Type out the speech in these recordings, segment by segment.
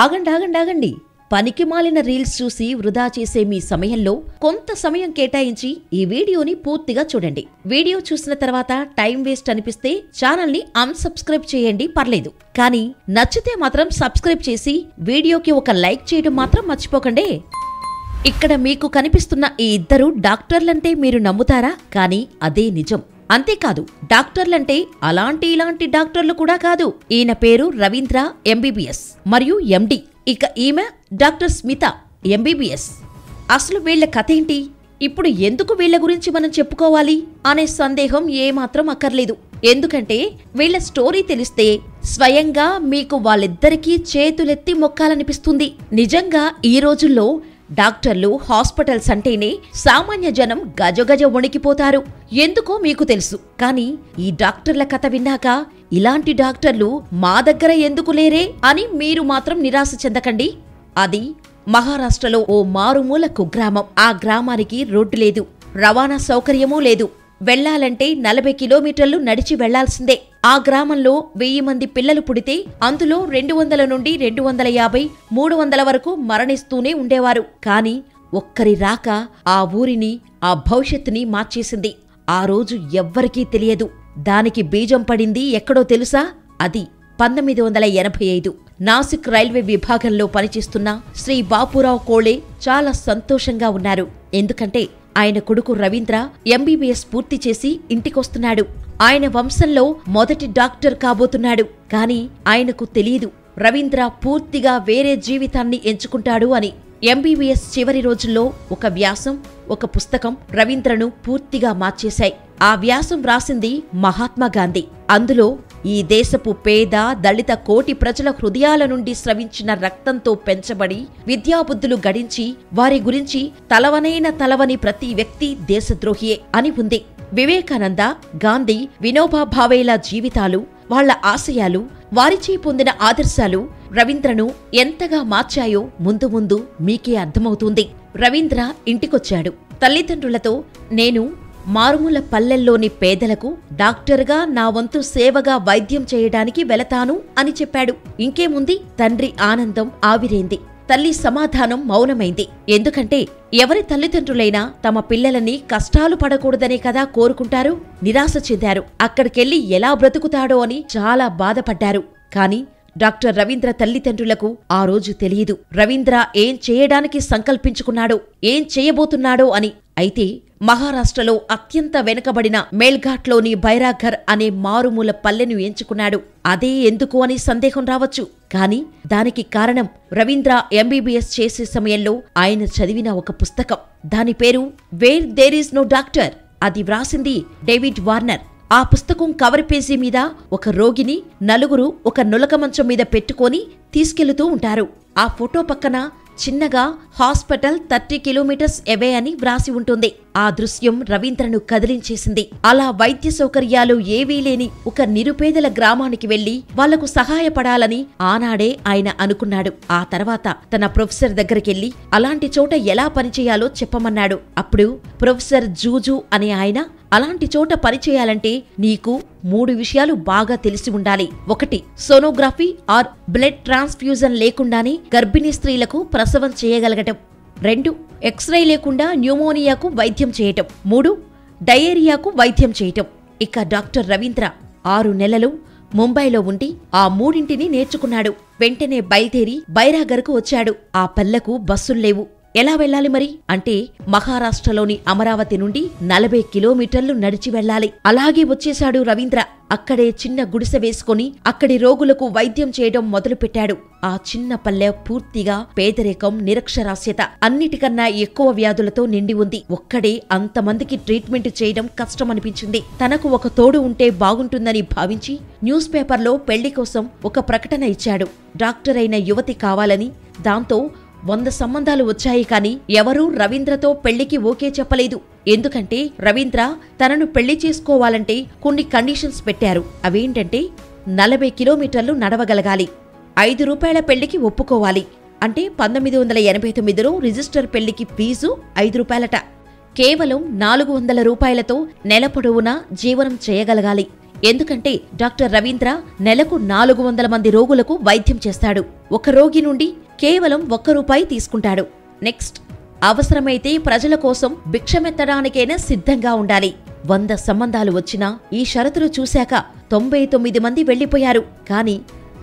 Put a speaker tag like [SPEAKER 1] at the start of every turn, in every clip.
[SPEAKER 1] ఆగండి పనికిమాలిన రీల్స్ చూసి వృధా చేసే మీ సమయంలో కొంత సమయం కేటాయించి ఈ వీడియోని పూర్తిగా చూడండి. వీడియో చూసిన తర్వాత టైం వేస్ట్ అనిపిస్తే ఛానల్ని అన్సబ్స్క్రైబ్ చేయండి, పర్లేదు. కానీ నచ్చితే మాత్రం సబ్స్క్రైబ్ చేసి వీడియోకి ఒక లైక్ చేయడం మాత్రం మర్చిపోకండి. ఇక్కడ మీకు కనిపిస్తున్న ఈ ఇద్దరు డాక్టర్లంటే మీరు నమ్ముతారా? కానీ అదే నిజం. అంతేకాదు, డాక్టర్లంటే ఇలాంటి డాక్టర్లు కూడా కాదు. ఈయన పేరు రవీంద్ర MBBS మరియు MD. ఇక ఈమె డాక్టర్ స్మిత MBBS. అసలు వీళ్ల కథ ఏంటి? ఇప్పుడు ఎందుకు వీళ్ల గురించి మనం చెప్పుకోవాలి అనే సందేహం ఏమాత్రం అక్కర్లేదు. ఎందుకంటే వీళ్ల స్టోరీ తెలిస్తే స్వయంగా మీకు వాళ్ళిద్దరికీ చేతులెత్తి మొక్కాలనిపిస్తుంది. నిజంగా ఈ రోజుల్లో డాక్టర్లు, హాస్పిటల్స్ అంటేనే సామాన్య జనం గజగజ వణికిపోతారు. ఎందుకో మీకు తెలుసు. కానీ ఈ డాక్టర్ల కథ విన్నాక ఇలాంటి డాక్టర్లు మా దగ్గర ఎందుకు లేరే అని మీరు మాత్రం నిరాశ చెందకండి. అది మహారాష్ట్రలో ఓ మారుమూల కుగ్రామం. ఆ గ్రామానికి రోడ్డు లేదు, రవాణా సౌకర్యమూ లేదు. వెళ్లాలంటే 40 కిలోమీటర్లు నడిచి వెళ్లాల్సిందే. ఆ గ్రామంలో 1000 మంది పిల్లలు పుడితే అందులో 200 నుండి 250, 300 వరకు మరణిస్తూనే ఉండేవారు. కాని ఒక్కరి రాక ఆ ఊరిని, ఆ భవిష్యత్తుని మార్చేసింది. ఆ రోజు ఎవ్వరికీ తెలియదు. దానికి బీజం పడింది ఎక్కడో తెలుసా? అది 1985. నాసిక్ రైల్వే విభాగంలో పనిచేస్తున్న శ్రీ బాపురావు కోళే చాలా సంతోషంగా ఉన్నారు. ఎందుకంటే ఆయన కొడుకు రవీంద్ర MBBS పూర్తి చేసి ఇంటికొస్తున్నాడు. ఆయన వంశంలో మొదటి డాక్టర్ కాబోతున్నాడు. కాని ఆయనకు తెలియదు రవీంద్ర పూర్తిగా వేరే జీవితాన్ని ఎంచుకుంటాడు అని. MBBS చివరి రోజుల్లో ఒక వ్యాసం, ఒక పుస్తకం రవీంద్రను పూర్తిగా మార్చేశాయి. ఆ వ్యాసం రాసింది మహాత్మాగాంధీ. అందులో ఈ దేశపు పేద, దళిత కోటి ప్రజల హృదయాల నుండి స్రవించిన రక్తంతో పెంచబడి విద్యాబుద్ధులు గడించి వారి గురించి తలవని ప్రతి వ్యక్తి దేశద్రోహియే అని ఉంది. వివేకానంద, గాంధీ, వినోబా భావేల జీవితాలు, వాళ్ల ఆశయాలు, వారిచే పొందిన ఆదర్శాలు రవీంద్రను ఎంతగా మార్చాయో ముందు ముందు మీకే అర్థమవుతుంది. రవీంద్ర ఇంటికొచ్చాడు. తల్లిదండ్రులతో నేను మారుమూల పల్లెల్లోని పేదలకు డాక్టర్గా నా వంతు సేవగా వైద్యం చేయడానికి వెళతాను అని చెప్పాడు. ఇంకేముంది, తండ్రి ఆనందం ఆవిరైంది. తల్లి సమాధానం మౌనమైంది. ఎందుకంటే ఎవరి తల్లిదండ్రులైనా తమ పిల్లలని కష్టాలు పడకూడదనే కదా కోరుకుంటారు. నిరాశ చెందారు. అక్కడికెళ్లి ఎలా బ్రతుకుతాడో అని చాలా బాధపడ్డారు. కాని డాక్టర్ రవీంద్ర తల్లిదండ్రులకు ఆ రోజు తెలియదు రవీంద్ర ఏం చేయడానికి సంకల్పించుకున్నాడో, ఏం చేయబోతున్నాడో అని. అయితే మహారాష్ట్రలో అత్యంత వెనుకబడిన మేల్ఘాట్లోని బైరాఘర్ అనే మారుమూల పల్లెను ఎంచుకున్నాడు. అదే ఎందుకు అని సందేహం రావచ్చు. కాని దానికి కారణం రవీంద్ర MBBS చేసే సమయంలో ఆయన చదివిన ఒక పుస్తకం. దాని పేరు where there is no doctor. అది వ్రాసింది డేవిడ్ వార్నర్. ఆ పుస్తకం కవర్ పేజీ మీద ఒక రోగిని నలుగురు ఒక నులక మంచం మీద పెట్టుకొని తీసుకెళ్తూ ఉంటారు. ఆ ఫోటో పక్కన చిన్నగా హాస్పిటల్ 30 కిలోమీటర్స్ అవే అని వ్రాసి ఉంటుంది. ఆ దృశ్యం రవీంద్రను కదిలించేసింది. అలా వైద్య సౌకర్యాలు ఏవీ లేని ఒక నిరుపేదల గ్రామానికి వెళ్లి వాళ్లకు సహాయపడాలని ఆనాడే ఆయన అనుకున్నాడు. ఆ తర్వాత తన ప్రొఫెసర్ దగ్గరికెళ్లి అలాంటి చోట ఎలా పనిచేయాలో చెప్పమన్నాడు. అప్పుడు ప్రొఫెసర్ జూజు అనే ఆయన, అలాంటి చోట పనిచేయాలంటే నీకు 3 విషయాలు బాగా తెలిసి ఉండాలి. 1, సోనోగ్రఫీ ఆర్ బ్లడ్ ట్రాన్స్ఫ్యూజన్ లేకుండానే గర్భిణీ స్త్రీలకు ప్రసవం చేయగలగటం. 2, ఎక్స్రే లేకుండా న్యూమోనియాకు వైద్యం చేయటం. 3, డయేరియాకు వైద్యం చేయటం. ఇక డాక్టర్ రవీంద్ర 6 నెలలు ముంబైలో ఉండి ఆ 3ంటిని నేర్చుకున్నాడు. వెంటనే బయలుదేరి బైరాఘర్కు వచ్చాడు. ఆ పల్లెకు బస్సుల్లేవు. ఎలా వెళ్ళాలి మరి అంటే మహారాష్ట్రలోని అమరావతి నుండి 40 కిలోమీటర్లు నడిచి వెళ్లాలి. అలాగే వచ్చేశాడు రవీంద్ర. అక్కడే చిన్న గుడిసె వేసుకుని అక్కడి రోగులకు వైద్యం చేయడం మొదలుపెట్టాడు. ఆ చిన్న పల్లె పూర్తిగా పేదరికం, నిరక్షరాస్యత, అన్నిటికన్నా ఎక్కువ వ్యాధులతో నిండి ఉంది. ఒక్కడే అంతమందికి ట్రీట్మెంట్ చేయడం కష్టమనిపించింది. తనకు ఒక తోడు ఉంటే బాగుంటుందని భావించి న్యూస్ పేపర్లో పెళ్లి కోసం ఒక ప్రకటన ఇచ్చాడు. డాక్టర్ అయిన యువతి కావాలని. దాంతో 100 సంబంధాలు వచ్చాయి. కాని ఎవరూ రవీంద్రతో పెళ్లికి ఓకే చెప్పలేదు. ఎందుకంటే రవీంద్ర తనను పెళ్లి చేసుకోవాలంటే కొన్ని కండిషన్స్ పెట్టారు. అవేంటంటే 40 కిలోమీటర్లు నడవగలగాలి, 5 రూపాయల పెళ్లికి ఒప్పుకోవాలి. అంటే 1989లో రిజిస్టర్ పెళ్లికి ఫీజు 5 రూపాయలట. కేవలం 400 రూపాయలతో నెల పొడవునా జీవనం చేయగలగాలి. ఎందుకంటే డాక్టర్ రవీంద్ర నెలకు 400 మంది రోగులకు వైద్యం చేస్తాడు. ఒక రోగి నుండి కేవలం ₹1 తీసుకుంటాడు. నెక్స్ట్, అవసరమైతే ప్రజల కోసం భిక్షమెత్తడానికైనా సిద్ధంగా ఉండాలి. 100 సంబంధాలు వచ్చినా ఈ షరతులు చూశాక 99 మంది వెళ్లిపోయారు. కాని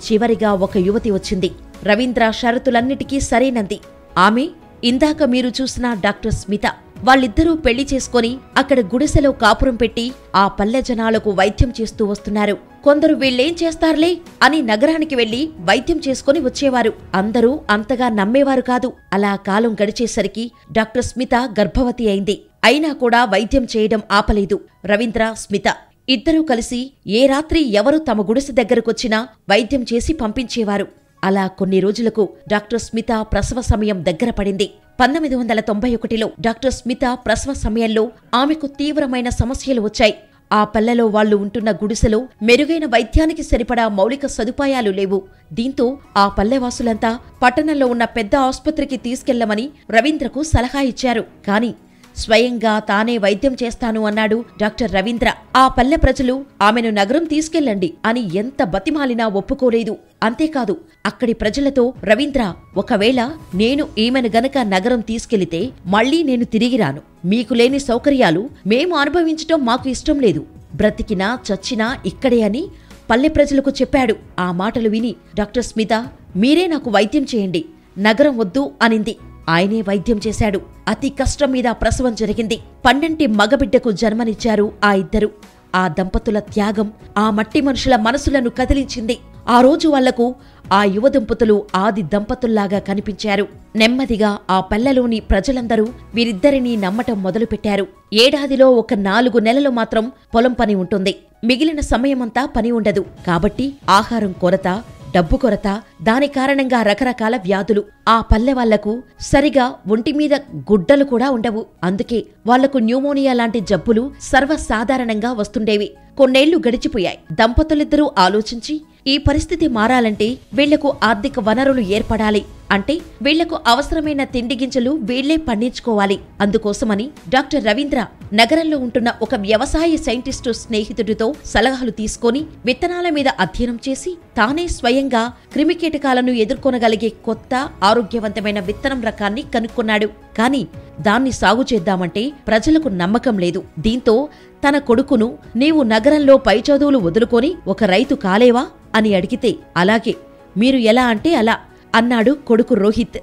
[SPEAKER 1] చివరిగా ఒక యువతి వచ్చింది. రవీంద్ర షరతులన్నిటికీ సరైనంది. ఆమె ఇందాక మీరు చూసిన డాక్టర్ స్మిత. వాళ్ళిద్దరూ పెళ్లి చేసుకుని అక్కడ గుడిసెలో కాపురం పెట్టి ఆ పల్లె జనాలకు వైద్యం చేస్తూ వస్తున్నారు. కొందరు వీళ్ళేం చేస్తారులే అని నగరానికి వెళ్లి వైద్యం చేసుకుని వచ్చేవారు. అందరూ అంతగా నమ్మేవారు కాదు. అలా కాలం గడిచేసరికి డాక్టర్ స్మిత గర్భవతి అయింది. అయినా కూడా వైద్యం చేయడం ఆపలేదు. రవీంద్ర, స్మిత ఇద్దరూ కలిసి ఏ రాత్రి ఎవరు తమ గుడిసె దగ్గరకొచ్చినా వైద్యం చేసి పంపించేవారు. అలా కొన్ని రోజులకు డాక్టర్ స్మిత ప్రసవ సమయం దగ్గర పడింది. 1991లో డాక్టర్ స్మిత ప్రసవ సమయంలో ఆమెకు తీవ్రమైన సమస్యలు వచ్చాయి. ఆ పల్లెలో వాళ్లు ఉంటున్న గుడిసెలో మెరుగైన వైద్యానికి సరిపడా మౌలిక సదుపాయాలు లేవు. దీంతో ఆ పల్లెవాసులంతా పట్టణంలో ఉన్న పెద్ద ఆసుపత్రికి తీసుకెళ్లమని రవీంద్రకు సలహా ఇచ్చారు. కాని స్వయంగా తానే వైద్యం చేస్తాను అన్నాడు డాక్టర్ రవీంద్ర. ఆ పల్లె ప్రజలు ఆమెను నగరం తీసుకెళ్లండి అని ఎంత బతిమాలినా ఒప్పుకోలేదు. అంతేకాదు, అక్కడి ప్రజలతో రవీంద్ర, ఒకవేళ నేను ఈమెను గనక నగరం తీసుకెళితే మళ్లీ నేను తిరిగి రాను. మీకు లేని సౌకర్యాలు మేము అనుభవించటం మాకు ఇష్టం లేదు. బ్రతికినా చచ్చినా ఇక్కడే అని పల్లె ప్రజలకు చెప్పాడు. ఆ మాటలు విని డాక్టర్ స్మిత, మీరే నాకు వైద్యం చేయండి, నగరం వద్దు అనింది. ఆయనే వైద్యం చేశాడు. అతి కష్టం మీద ప్రసవం జరిగింది. 12 మగబిడ్డకు జన్మనిచ్చారు ఆ ఇద్దరు. ఆ దంపతుల త్యాగం ఆ మట్టి మనుషుల మనసులను కదిలించింది. ఆ రోజు వాళ్లకు ఆ యువ దంపతులు ఆది దంపతుల్లాగా కనిపించారు. నెమ్మదిగా ఆ పల్లెలోని ప్రజలందరూ వీరిద్దరినీ నమ్మటం మొదలుపెట్టారు. ఏడాదిలో ఒక 4 నెలలు మాత్రం పొలం పని ఉంటుంది. మిగిలిన సమయమంతా పని ఉండదు. కాబట్టి ఆహారం కొరత, డబ్బు కొరత, దాని కారణంగా రకరకాల వ్యాధులు. ఆ పల్లె వాళ్లకు సరిగా ఒంటిమీద గుడ్డలు కూడా ఉండవు. అందుకే వాళ్లకు న్యూమోనియా లాంటి జబ్బులు సర్వసాధారణంగా వస్తుండేవి. కొన్నేళ్లు గడిచిపోయాయి. దంపతులిద్దరూ ఆలోచించి ఈ పరిస్థితి మారాలంటే వీళ్లకు ఆర్థిక వనరులు ఏర్పడాలి. అంటే వీళ్లకు అవసరమైన తిండి గింజలు వీళ్లే పండించుకోవాలి. అందుకోసమని డాక్టర్ రవీంద్ర నగరంలో ఉంటున్న ఒక వ్యవసాయ సైంటిస్టు స్నేహితుడితో సలహాలు తీసుకొని విత్తనాల మీద అధ్యయనం చేసి తానే స్వయంగా క్రిమికీటకాలను ఎదుర్కొనగలిగే కొత్త ఆరోగ్యవంతమైన విత్తనం రకాన్ని కనుక్కున్నాడు. కాని దాన్ని సాగు చేద్దామంటే ప్రజలకు నమ్మకం లేదు. దీంతో తన కొడుకును, నీవు నగరంలో పై చదువులు వదులుకొని ఒక రైతు కాలేవా అని అడిగితే, అలాగే, మీరు ఎలా అంటే అలా అన్నాడు కొడుకు రోహిత్.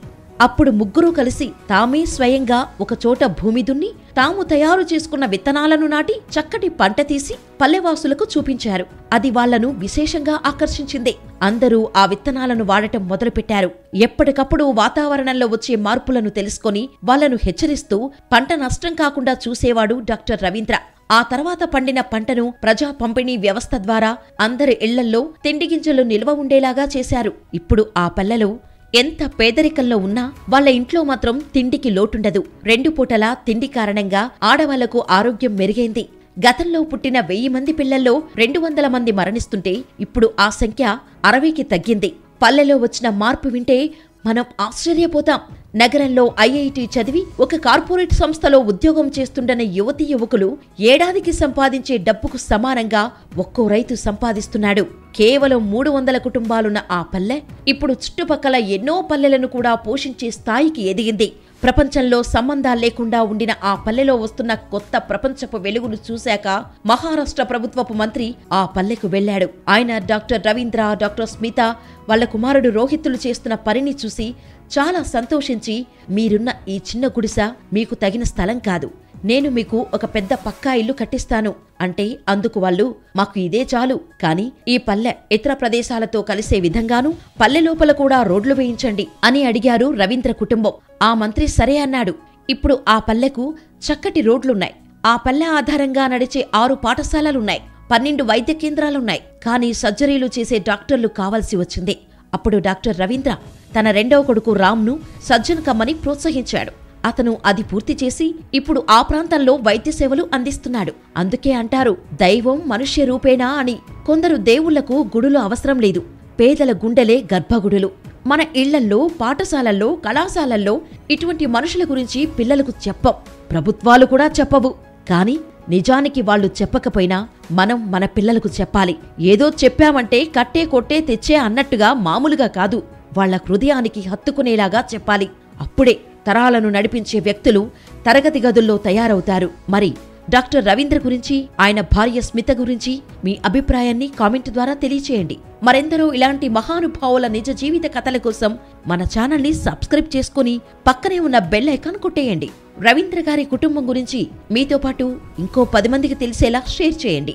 [SPEAKER 1] అప్పుడు ముగ్గురూ కలిసి తామే స్వయంగా ఒకచోట భూమి దున్ని తాము తయారు చేసుకున్న విత్తనాలను నాటి చక్కటి పంట తీసి పల్లెవాసులకు చూపించారు. అది వాళ్లను విశేషంగా ఆకర్షించింది. అందరూ ఆ విత్తనాలను వాడటం మొదలుపెట్టారు. ఎప్పటికప్పుడు వాతావరణంలో వచ్చే మార్పులను తెలుసుకొని వాళ్లను హెచ్చరిస్తూ పంట నష్టం కాకుండా చూసేవాడు డాక్టర్ రవీంద్ర. ఆ తర్వాత పండిన పంటను ప్రజా పంపిణీ వ్యవస్థ ద్వారా అందరి ఇళ్లల్లో తిండిగింజలు నిల్వ ఉండేలాగా చేశారు. ఇప్పుడు ఆ పల్లెలో ఎంత పేదరికంలో ఉన్నా వాళ్ల ఇంట్లో మాత్రం తిండికి లోటుండదు. 2 పూటలా తిండి కారణంగా ఆడవాళ్లకు ఆరోగ్యం మెరుగైంది. గతంలో పుట్టిన 1000 మంది పిల్లల్లో 200 మంది మరణిస్తుంటే ఇప్పుడు ఆ సంఖ్య 60కి తగ్గింది. పల్లెలో వచ్చిన మార్పు వింటే మనం ఆశ్చర్యపోతాం. నగరంలో ఐఐటి చదివి ఒక కార్పొరేట్ సంస్థలో ఉద్యోగం చేస్తుండన్న యువతీ యువకులు ఏడాదికి సంపాదించే డబ్బుకు సమానంగా ఒక్కో రైతు సంపాదిస్తున్నాడు. కేవలం 300 కుటుంబాలున్న ఆ పల్లె ఇప్పుడు చుట్టుపక్కల ఎన్నో పల్లెలను కూడా పోషించే స్థాయికి ఎదిగింది. ప్రపంచంలో సంబంధాలు లేకుండా ఉండిన ఆ పల్లెలో వస్తున్న కొత్త ప్రపంచపు వెలుగును చూశాక మహారాష్ట్ర ప్రభుత్వపు మంత్రి ఆ పల్లెకు వెళ్లాడు. ఆయన డాక్టర్ రవీంద్ర, డాక్టర్ స్మిత వాళ్ల కుమారుడు రోహిత్తులు చేస్తున్న పనిని చూసి చాలా సంతోషించి, మీరున్న ఈ చిన్న గుడిసె మీకు తగిన స్థలం కాదు, నేను మీకు ఒక పెద్ద పక్కా ఇల్లు కట్టిస్తాను అంటే అందుకు వాళ్ళు, మాకు ఇదే చాలు, కాని ఈ పల్లె ఇతర ప్రదేశాలతో కలిసే విధంగానూ పల్లె లోపల కూడా రోడ్లు వేయించండి అని అడిగారు రవీంద్ర కుటుంబం. ఆ మంత్రి సరే అన్నాడు. ఇప్పుడు ఆ పల్లెకు చక్కటి రోడ్లున్నాయి. ఆ పల్లె ఆధారంగా నడిచే 6 పాఠశాలలున్నాయి. 12 వైద్య కేంద్రాలున్నాయి. కానీ సర్జరీలు చేసే డాక్టర్లు కావాల్సి వచ్చింది. అప్పుడు డాక్టర్ రవీంద్ర తన 2వ కొడుకు రామ్ను సర్జన్ కమ్మని ప్రోత్సహించాడు. అతను అది పూర్తి చేసి ఇప్పుడు ఆ ప్రాంతంలో వైద్య సేవలు అందిస్తున్నాడు. అందుకే అంటారు, దైవం మనుష్య రూపేణా అని. కొందరు దేవుళ్లకు గుడులు అవసరం లేదు, పేదల గుండెలే గర్భగుడులు. మన ఇళ్లల్లో, పాఠశాలల్లో, కళాశాలల్లో ఇటువంటి మనుషుల గురించి పిల్లలకు చెప్పం, ప్రభుత్వాలు కూడా చెప్పవు. కాని నిజానికి వాళ్ళు చెప్పకపోయినా మనం మన పిల్లలకు చెప్పాలి. ఏదో చెప్పామంటే కట్టే కొట్టే తెచ్చే అన్నట్టుగా మామూలుగా కాదు, వాళ్ల హృదయానికి హత్తుకునేలాగా చెప్పాలి. అప్పుడే తరాలను నడిపించే వ్యక్తులు తరగతి గదుల్లో తయారవుతారు. మరి డాక్టర్ రవీంద్ర గురించి, ఆయన భార్య స్మిత గురించి మీ అభిప్రాయాన్ని కామెంట్ ద్వారా తెలియచేయండి. మరెందరో ఇలాంటి మహానుభావుల నిజ జీవిత కథల కోసం మన ఛానల్ని సబ్స్క్రైబ్ చేసుకుని పక్కనే ఉన్న బెల్ ఐకాన్ కొట్టేయండి. రవీంద్ర గారి కుటుంబం గురించి మీతో పాటు ఇంకో 10 మందికి తెలిసేలా షేర్ చేయండి.